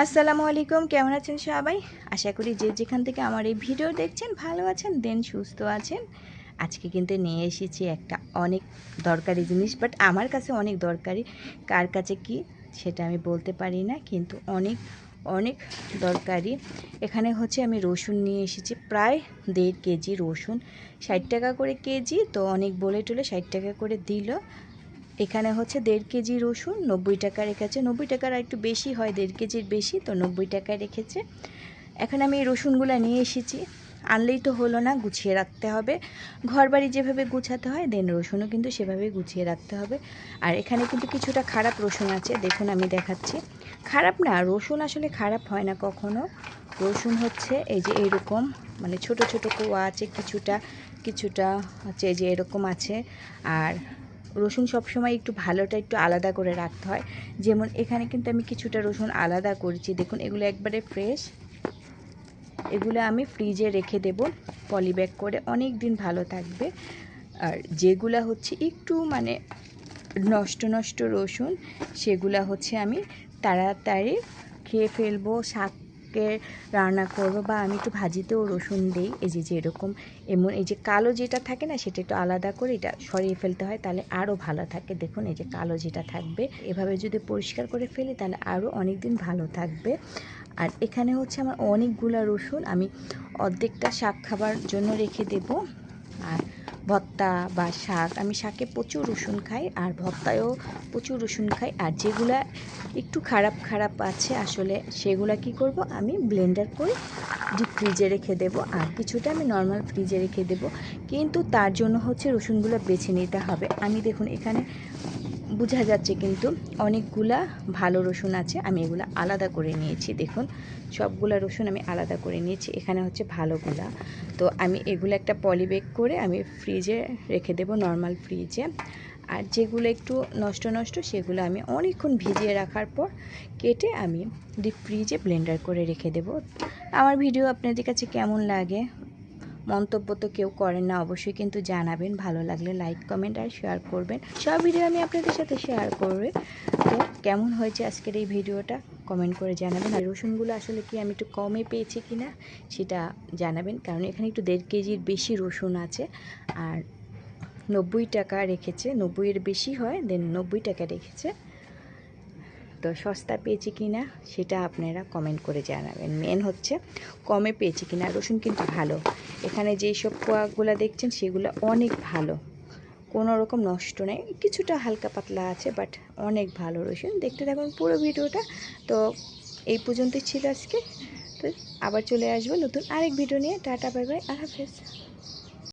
আসসালামু আলাইকুম, কেমন আছেন সবাই? আশা করি যে যেখান থেকে আমার এই ভিডিও দেখছেন ভালো আছেন, দেন সুস্থ আছেন। আজকে কিন্তু নিয়ে এসেছি একটা অনেক দরকারি জিনিস, বাট আমার কাছে অনেক দরকারি, কার কাছে কি সেটা আমি বলতে পারি না, কিন্তু অনেক অনেক দরকারি। এখানে হচ্ছে আমি রসুন নিয়ে এসেছি, প্রায় 1.5 কেজি রসুন, 60 টাকা করে কেজি। তো অনেক বলে টলে 60 টাকা করে দিল। এখানে হচ্ছে 1.5 কেজি রসুন 90 টাকা রেখেছে। 90 টাকার একটু বেশি হয়, 1.5 কেজির বেশি, তো 90 টাকায় রেখেছে। এখন আমি এই রসুনগুলো নিয়ে এসেছি, আনলেই তো হলো না, গুছিয়ে রাখতে হবে। ঘরবাড়ি যেভাবে গুছাতে হয়, দেন রসুনও কিন্তু সেভাবেই গুছিয়ে রাখতে হবে। আর এখানে কিন্তু কিছুটা খারাপ রসুন আছে, দেখুন আমি দেখাচ্ছি। খারাপ না, রসুন আসলে খারাপ হয় না কখনো। রসুন হচ্ছে এই যে এরকম, মানে ছোট ছোট কোয়া আছে, কিছুটা কিছুটা হচ্ছে এই যে এরকম আছে। আর রসুন সবসময় একটু ভালোটা একটু আলাদা করে রাখতে হয়। যেমন এখানে কিন্তু আমি কিছুটা রসুন আলাদা করেছি, দেখুন এগুলো একবারে ফ্রেশ। এগুলো আমি ফ্রিজে রেখে দেব পলিব্যাগ করে, অনেক দিন ভালো থাকবে। আর যেগুলা হচ্ছে একটু মানে নষ্ট নষ্ট রসুন, সেগুলা হচ্ছে আমি তাড়াতাড়ি খেয়ে ফেলবো, শাকে রান্না করবো, বা আমি একটু ভাজিতেও রসুন দিই। এই যে এরকম, এমন এই যে কালো যেটা থাকে না, সেটা একটু আলাদা করে এটা সরিয়ে ফেলতে হয়, তাহলে আরও ভালো থাকে। দেখুন এই যে কালো যেটা থাকবে, এভাবে যদি পরিষ্কার করে ফেলি তাহলে আরও অনেক দিন ভালো থাকবে। আর এখানে হচ্ছে আমার অনেকগুলা রসুন, আমি অর্ধেকটা শাক খাবার জন্য রেখে দেব। আর ভর্তা বা শাক, আমি শাকে প্রচুর রসুন খাই, আর ভর্তায়ও প্রচুর রসুন খাই। আর যেগুলা একটু খারাপ খারাপ আছে আসলে, সেগুলা কি করব, আমি ব্লেন্ডার করে ডিপ ফ্রিজে রেখে দেব, আর কিছুটা আমি নর্মাল ফ্রিজে রেখে দেব। কিন্তু তার জন্য হচ্ছে রসুনগুলো বেছে নিতে হবে। আমি দেখুন এখানে বোঝা যাচ্ছে কিন্তু অনেকগুলা ভালো রসুন আছে, আমি এগুলো আলাদা করে নিয়েছি। দেখুন সবগুলা রসুন আমি আলাদা করে নিয়েছি, এখানে হচ্ছে ভালোগুলা। তো আমি এগুলো একটা পলিব্যাগ করে আমি ফ্রিজে রেখে দেব, নর্মাল ফ্রিজে। আর যেগুলো একটু নষ্ট নষ্ট সেগুলো আমি অনেকক্ষণ ভিজিয়ে রাখার পর কেটে আমি ডিপ ফ্রিজে ব্লেন্ডার করে রেখে দেব। আমার ভিডিও আপনাদের কাছে কেমন লাগে, মন্তব্য তো কেউ করেন না, অবশ্যই কিন্তু জানাবেন। ভালো লাগলে লাইক কমেন্ট আর শেয়ার করবেন, সব ভিডিও আমি আপনাদের সাথে শেয়ার করবে। তো কেমন হয়েছে আজকের এই ভিডিওটা কমেন্ট করে জানাবেন। আর রসুনগুলো আসলে কি আমি একটু কমে পেয়েছি কি না সেটা জানাবেন, কারণ এখানে একটু 1.5 কেজির বেশি রসুন আছে। আর 90 টাকা রেখেছে, 90-এর বেশি হয়, দেন 90 টাকা রেখেছে। তো সস্তা পেয়েছি কি না সেটা আপনারা কমেন্ট করে জানাবেন। মেন হচ্ছে কমে পেয়েছি কি না। রসুন কিন্তু ভালো, এখানে যেই সব কোয়াগুলো দেখছেন সেগুলো অনেক ভালো, কোনো রকম নষ্ট নেই, কিছুটা হালকা পাতলা আছে, বাট অনেক ভালো রসুন। দেখতে থাকুন পুরো ভিডিওটা। তো এই পর্যন্তই ছিল আজকে। তো আবার চলে আসবো নতুন আরেক ভিডিও নিয়ে। টাটা, বাই বাই, আল্লাহ হাফেজ।